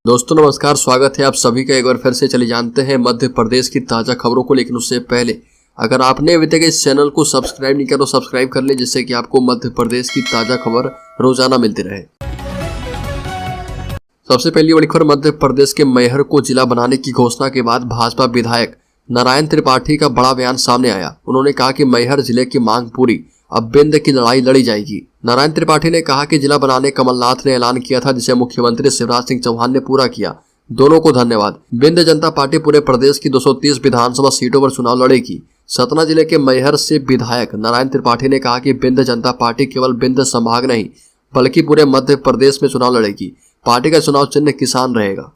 दोस्तों नमस्कार, स्वागत है आप सभी का एक बार फिर से। चलिए जानते हैं मध्य प्रदेश की ताज़ा खबरों को, लेकिन उससे पहले अगर आपने अभी तक इस चैनल को सब्सक्राइब नहीं किया तो सब्सक्राइब कर लें, जिससे कि आपको मध्य प्रदेश की ताज़ा खबर रोजाना मिलती रहे। सबसे पहली बड़ी खबर, मध्य प्रदेश के मैहर को जिला बनाने की घोषणा के बाद भाजपा विधायक नारायण त्रिपाठी का बड़ा बयान सामने आया। उन्होंने कहा कि मैहर जिले की मांग पूरी, अब बिंद की लड़ाई लड़ी जाएगी। नारायण त्रिपाठी ने कहा कि जिला बनाने कमलनाथ ने ऐलान किया था, जिसे मुख्यमंत्री शिवराज सिंह चौहान ने पूरा किया। दोनों को धन्यवाद। बिंद जनता पार्टी पूरे प्रदेश की 230 विधानसभा सीटों पर चुनाव लड़ेगी। सतना जिले के मैहर से विधायक नारायण त्रिपाठी ने कहा कि बिंद जनता पार्टी केवल बिंद संभाग नहीं बल्कि पूरे मध्य प्रदेश में चुनाव लड़ेगी। पार्टी का चुनाव चिन्ह किसान रहेगा।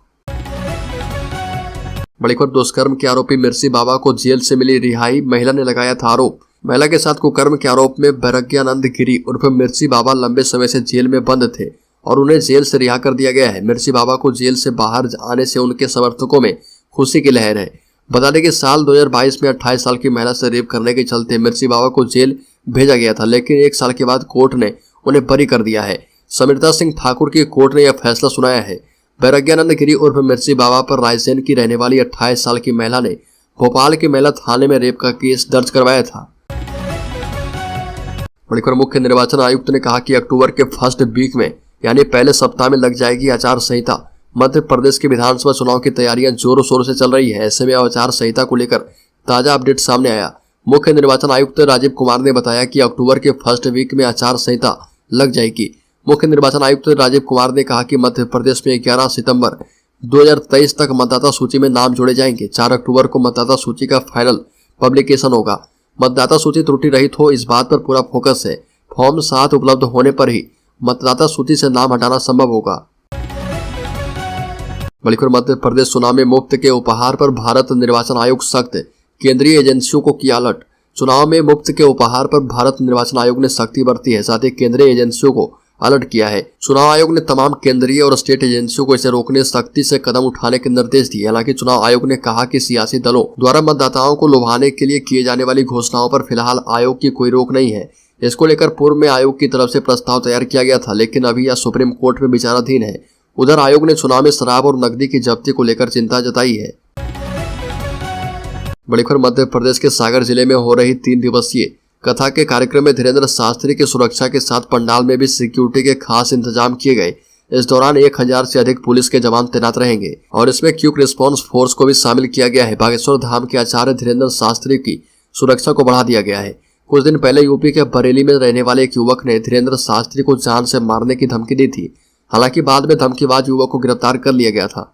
बड़ी खबर, दुष्कर्म के आरोपी मिर्सी बाबा को जेल से मिली रिहाई, महिला ने लगाया था आरोप। महिला के साथ कुकर्म के आरोप में वैराग्यानंद गिरी उर्फ मिर्सी बाबा लंबे समय से जेल में बंद थे और उन्हें जेल से रिहा कर दिया गया है। मिर्सी बाबा को जेल से बाहर आने से उनके समर्थकों में खुशी की लहर है। बता दें कि साल 2022 में 28 साल की महिला से रेप करने के चलते मिर्सी बाबा को जेल भेजा गया था, लेकिन 1 साल के बाद कोर्ट ने उन्हें बरी कर दिया है। समृता सिंह ठाकुर की कोर्ट ने यह फैसला सुनाया है। वैराग्यानंद गिरी उर्फ मिर्सी बाबा पर रायसेन की रहने वाली 28 साल की महिला ने भोपाल के महिला थाने में रेप का केस दर्ज करवाया था। बड़ी खबर, मुख्य निर्वाचन आयुक्त ने कहा कि अक्टूबर के फर्स्ट वीक में यानी पहले सप्ताह में लग जाएगी आचार संहिता। मध्य प्रदेश के विधानसभा चुनाव की तैयारियां जोरों शोरों से चल रही है। ऐसे में आचार संहिता को लेकर ताजा अपडेट सामने आया। मुख्य निर्वाचन आयुक्त राजीव कुमार ने बताया कि अक्टूबर के फर्स्ट वीक में आचार संहिता लग जाएगी। मुख्य निर्वाचन आयुक्त राजीव कुमार ने कहा कि मध्य प्रदेश में 11 सितंबर 2023 तक मतदाता सूची में नाम जोड़े जाएंगे। 4 अक्टूबर को मतदाता सूची का फाइनल पब्लिकेशन होगा। मतदाता सूची त्रुटि रहित हो, इस बात पर पूरा फोकस है। फॉर्म 7 उपलब्ध होने पर ही मतदाता सूची से नाम हटाना संभव होगा। बड़ी खबर, मध्य प्रदेश चुनाव में मुफ्त के उपहार पर भारत निर्वाचन आयोग सख्त, केंद्रीय एजेंसियों को किया अलर्ट। चुनाव में मुफ्त के उपहार पर भारत निर्वाचन आयोग ने सख्ती बरती है, साथ ही केंद्रीय एजेंसियों को अलर्ट किया है। चुनाव आयोग ने तमाम केंद्रीय और स्टेट एजेंसियों को इसे रोकने सख्ती से कदम उठाने के निर्देश दिए। हालांकि चुनाव आयोग ने कहा कि सियासी दलों द्वारा मतदाताओं को लुभाने के लिए किए जाने वाली घोषणाओं पर फिलहाल आयोग की कोई रोक नहीं है। इसको लेकर पूर्व में आयोग की तरफ से प्रस्ताव तैयार किया गया था, लेकिन अभी यह सुप्रीम कोर्ट में विचाराधीन है। उधर आयोग ने चुनाव में शराब और नकदी की जब्ती को लेकर चिंता जताई है। बड़ी खबर, मध्य प्रदेश के सागर जिले में हो रही 3 दिवसीय कथा के कार्यक्रम में धीरेन्द्र शास्त्री की सुरक्षा के साथ पंडाल में भी सिक्योरिटी के खास इंतजाम किए गए। इस दौरान 1000 से अधिक पुलिस के जवान तैनात रहेंगे और इसमें क्विक रिस्पांस फोर्स को भी शामिल किया गया है। बागेश्वर धाम के आचार्य धीरेन्द्र शास्त्री की सुरक्षा को बढ़ा दिया गया है। कुछ दिन पहले यूपी के बरेली में रहने वाले एक युवक ने धीरेन्द्र शास्त्री को जान से मारने की धमकी दी थी। हालांकि बाद में धमकीबाज युवक को गिरफ्तार कर लिया गया था।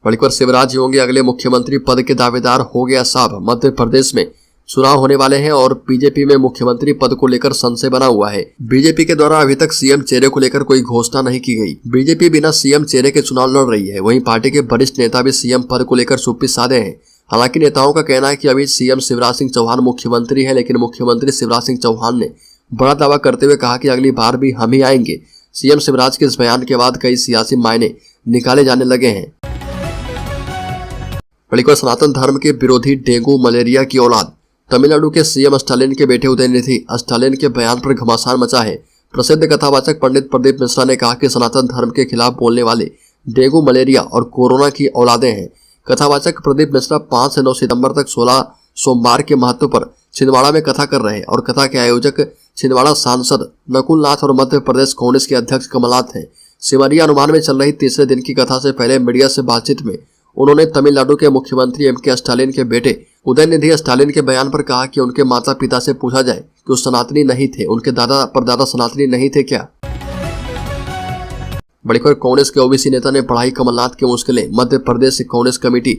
बड़ी खबर, शिवराज होंगे अगले मुख्यमंत्री पद के दावेदार, हो गया साफ। मध्य प्रदेश में चुनाव होने वाले हैं और बीजेपी में मुख्यमंत्री पद को लेकर संशय बना हुआ है। बीजेपी के द्वारा अभी तक सीएम चेहरे को लेकर कोई घोषणा नहीं की गई। बीजेपी बिना सीएम चेहरे के चुनाव लड़ रही है। वहीं पार्टी के वरिष्ठ नेता भी सीएम पद को लेकर चुप्पी साधे हैं। हालांकि नेताओं का कहना है कि अभी सीएम शिवराज सिंह चौहान मुख्यमंत्री है, लेकिन मुख्यमंत्री शिवराज सिंह चौहान ने बड़ा दावा करते हुए कहा कि अगली बार भी हम ही आएंगे। सीएम शिवराज के इस बयान के बाद कई सियासी मायने निकाले जाने लगे हैं। बड़ी खबर, सनातन धर्म के विरोधी डेंगू मलेरिया की औलाद। तमिलनाडु के सीएम स्टालिन के बेटे उदयनिधि स्टालिन के बयान पर घमासान मचा है। प्रसिद्ध कथावाचक पंडित प्रदीप मिश्रा ने कहा कि सनातन धर्म के खिलाफ बोलने वाले डेंगू, मलेरिया और कोरोना की औलादें हैं। कथावाचक प्रदीप मिश्रा 5 से 9 सितंबर तक 16 सोमवार के महत्व पर छिंदवाड़ा में कथा कर रहे हैं और कथा के आयोजक छिंदवाड़ा सांसद नकुल नाथ और मध्य प्रदेश कांग्रेस के अध्यक्ष कमलनाथ हैं। सिमरिया अनुमान में चल रही तीसरे दिन की कथा से पहले मीडिया से बातचीत में उन्होंने तमिलनाडु के मुख्यमंत्री एम.के. स्टालिन के बेटे उदयनिधि स्टालिन के बयान पर कहा कि उनके माता पिता से पूछा जाए कि वो सनातनी नहीं थे, उनके दादा परदादा सनातनी नहीं थे क्या। बड़ी खबर, कांग्रेस के ओबीसी नेता ने बढ़ाई कमलनाथ की मुश्किलें। मध्य प्रदेश कांग्रेस कमेटी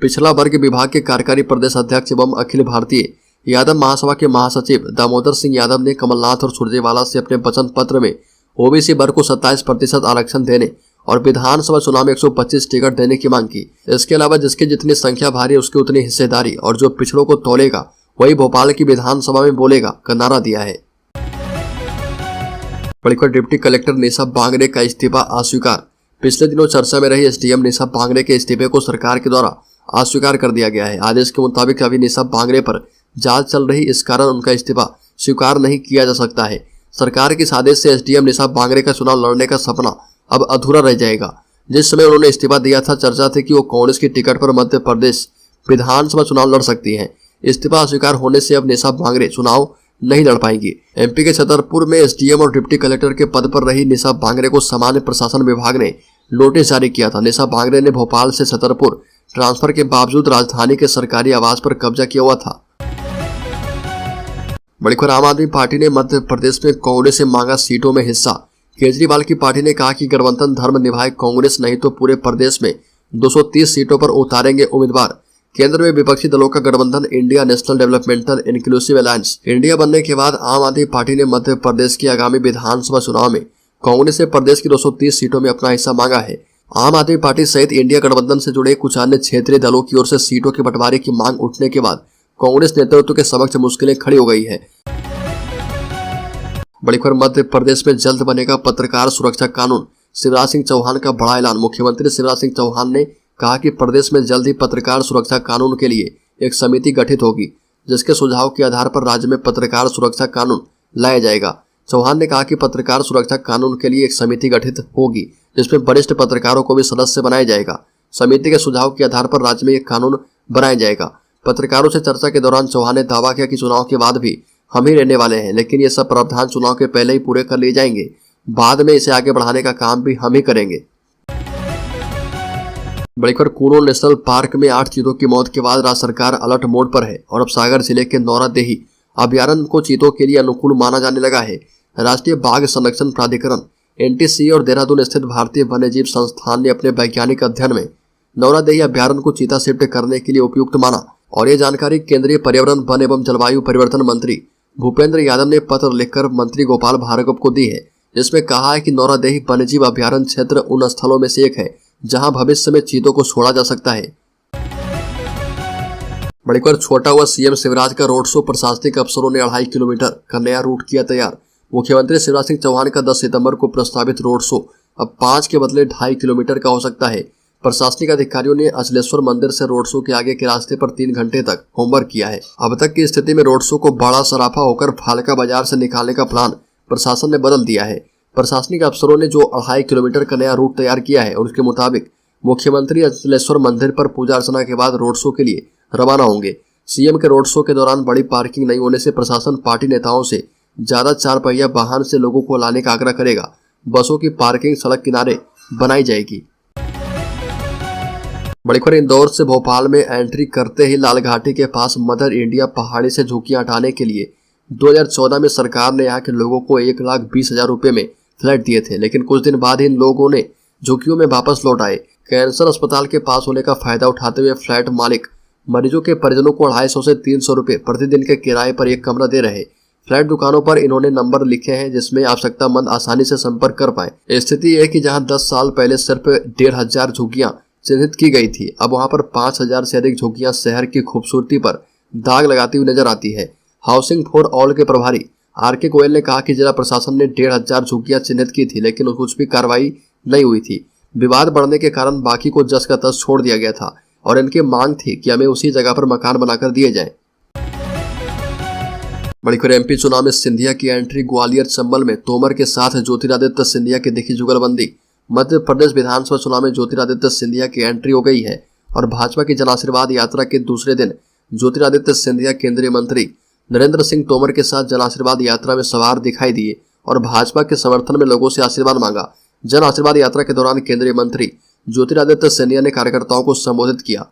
पिछड़ा वर्ग विभाग के कार्यकारी प्रदेश अध्यक्ष एवं अखिल भारतीय यादव महासभा के महासचिव दामोदर सिंह यादव ने कमलनाथ और सुरजेवाला से अपने वचन पत्र में ओबीसी वर्ग को 27% आरक्षण देने और विधानसभा चुनाव में 125 टिकट देने की मांग की। इसके अलावा जिसकी जितनी संख्या भारी उसकी उतनी हिस्सेदारी और जो पिछड़ों को तोलेगा वही भोपाल की विधानसभा में बोलेगा का नारा दिया है। बड़ी खबर, डिप्टी कलेक्टर निशा बांगरे का इस्तीफा अस्वीकार। पिछले दिनों चर्चा में रही एसडीएम निशा बांगरे के इस्तीफे को सरकार के द्वारा अस्वीकार कर दिया गया है। आदेश के मुताबिक अभी निशा बांगरे पर जांच चल रही, इस कारण उनका इस्तीफा स्वीकार नहीं किया जा सकता है। सरकार के इस आदेश से एसडीएम निशा बांगरे का चुनाव लड़ने का सपना अब अधूरा रह जाएगा। जिस समय उन्होंने इस्तीफा दिया था, चर्चा थी कि वो कांग्रेस की टिकट पर मध्य प्रदेश विधानसभा चुनाव लड़ सकती हैं। इस्तीफा अस्वीकार होने से अब निशा भांगरे चुनाव नहीं लड़ पाएंगी। एमपी के छतरपुर में एसडीएम और डिप्टी कलेक्टर के पद पर रही निशा भांगरे को सामान्य प्रशासन विभाग ने नोटिस जारी किया था। निशा भांगरे ने भोपाल से छतरपुर ट्रांसफर के बावजूद राजधानी के सरकारी आवास पर कब्जा किया हुआ था। बड़ी खबर, आम आदमी पार्टी ने मध्य प्रदेश में कांग्रेस से मांगा सीटों में हिस्सा। केजरीवाल की पार्टी ने कहा कि गठबंधन धर्म निभाए कांग्रेस, नहीं तो पूरे प्रदेश में 230 सीटों पर उतारेंगे उम्मीदवार। केंद्र में विपक्षी दलों का गठबंधन India national developmental inclusive alliance India बनने के बाद आम आदमी पार्टी ने मध्य प्रदेश की आगामी विधानसभा चुनाव में कांग्रेस से प्रदेश की 230 सीटों में अपना हिस्सा मांगा है। आम आदमी पार्टी सहित इंडिया गठबंधन से जुड़े कुछ अन्य क्षेत्रीय दलों की ओर से सीटों के बंटवारे की मांग उठने के बाद कांग्रेस नेतृत्व के समक्ष मुश्किलें खड़ी हो गई है। बड़ी खबर, मध्य प्रदेश में जल्द बनेगा पत्रकार सुरक्षा कानून। शिवराज सिंह चौहान का बड़ा ऐलान। मुख्यमंत्री शिवराज सिंह चौहान ने कहा कि प्रदेश में जल्द ही पत्रकार सुरक्षा कानून के लिए एक समिति गठित होगी, जिसके सुझाव के आधार पर राज्य में पत्रकार सुरक्षा कानून लाया जाएगा। चौहान ने कहा कि पत्रकार सुरक्षा कानून के लिए एक समिति गठित होगी, जिसमें वरिष्ठ पत्रकारों को भी सदस्य बनाया जाएगा। समिति के सुझाव के आधार पर राज्य में एक कानून बनाया जाएगा। पत्रकारों से चर्चा के दौरान चौहान ने दावा किया कि चुनाव के बाद भी हम ही रहने वाले हैं, लेकिन ये सब प्रावधान चुनाव के पहले ही पूरे कर लिए जाएंगे। बाद में इसे आगे बढ़ाने का काम भी हम ही करेंगे। बड़ी खबर, कूनो नेशनल पार्क में 8 चीतों की मौत के बाद राज्य सरकार अलर्ट मोड पर है और अब सागर जिले के नौरादेही अभ्यारण्य को चीतों के लिए अनुकूल माना जाने लगा है। राष्ट्रीय बाघ संरक्षण प्राधिकरण NTC और देहरादून स्थित भारतीय वन्यजीव संस्थान ने अपने वैज्ञानिक अध्ययन में नौरादेही अभ्यारण्य को चीता शिफ्ट करने के लिए उपयुक्त माना और ये जानकारी केंद्रीय पर्यावरण, वन एवं जलवायु परिवर्तन मंत्री भूपेंद्र यादव ने पत्र लिखकर मंत्री गोपाल भार्गव को दी है, जिसमें कहा है कि नौरादेही वन्यजीव अभ्यारण्य क्षेत्र उन स्थलों में से एक है जहां भविष्य में चीतों को छोड़ा जा सकता है। बड़ी खबर, छोटा हुआ सीएम शिवराज का रोड शो। प्रशासनिक अफसरों ने 2.5 किलोमीटर का नया रूट किया तैयार। मुख्यमंत्री शिवराज सिंह चौहान का 10 सितंबर को प्रस्तावित रोड शो अब 5 के बदले 2.5 किलोमीटर का हो सकता है। प्रशासनिक अधिकारियों ने अचलेश्वर मंदिर से रोड शो के आगे के रास्ते पर 3 घंटे तक होमवर्क किया है। अब तक की स्थिति में रोड शो को बड़ा सराफा होकर फालका बाजार से निकालने का प्लान प्रशासन ने बदल दिया है। प्रशासनिक अफसरों ने जो 2.5 किलोमीटर का नया रूट तैयार किया है, उसके मुताबिक मुख्यमंत्री अचलेश्वर मंदिर पर पूजा अर्चना के बाद रोड शो के लिए रवाना होंगे। सीएम के रोड शो के दौरान बड़ी पार्किंग नहीं होने से प्रशासन पार्टी नेताओं से ज्यादा 4 पहिया वाहन से लोगों को लाने का आग्रह करेगा। बसों की पार्किंग सड़क किनारे बनाई जाएगी। बड़ी खबर, इंदौर से भोपाल में एंट्री करते ही लाल घाटी के पास मदर इंडिया पहाड़ी से झुग्गियां हटाने के लिए 2014 में सरकार ने यहाँ के लोगों को 1,20,000 रुपए में फ्लैट दिए थे, लेकिन कुछ दिन बाद इन लोगों ने झुग्गियों में वापस लौट आए। कैंसर अस्पताल के पास होने का फायदा उठाते हुए फ्लैट मालिक मरीजों के परिजनों को 250 से 300 रुपए प्रतिदिन के किराए पर एक कमरा दे रहे। फ्लैट दुकानों पर इन्होंने नंबर लिखे हैं जिसमें आवश्यकतामंद आसानी से संपर्क कर पाए। स्थिति है कि जहां 10 साल पहले सिर्फ 1,500 झुग्गियां चिन्हित की गई थी, अब वहां पर 5,000 से अधिक झुग्गियां शहर की खूबसूरती पर दाग लगाती हुई नजर आती है। हाउसिंग फॉर ऑल के प्रभारी RK गोयल ने कहा कि जिला प्रशासन ने 1,500 झुग्गियां चिन्हित की थी, लेकिन कुछ भी कार्रवाई नहीं हुई थी। विवाद बढ़ने के कारण बाकी को जस का तस छोड़ दिया गया था और इनकी मांग थी कि हमें उसी जगह पर मकान बनाकर दिए जाएं। बड़ी खबर, MP चुनाव में सिंधिया की एंट्री। ग्वालियर चंबल में तोमर के साथ ज्योतिरादित्य सिंधिया की दिखी जुगलबंदी। मध्य प्रदेश विधानसभा चुनाव में ज्योतिरादित्य सिंधिया की एंट्री हो गई है और भाजपा की जनाशीर्वाद यात्रा के दूसरे दिन ज्योतिरादित्य सिंधिया केंद्रीय मंत्री नरेंद्र सिंह तोमर के साथ जनाशीर्वाद यात्रा में सवार दिखाई दिए और भाजपा के समर्थन में लोगों से आशीर्वाद मांगा। जन आशीर्वाद यात्रा के दौरान केंद्रीय मंत्री ज्योतिरादित्य सिंधिया ने कार्यकर्ताओं को संबोधित किया।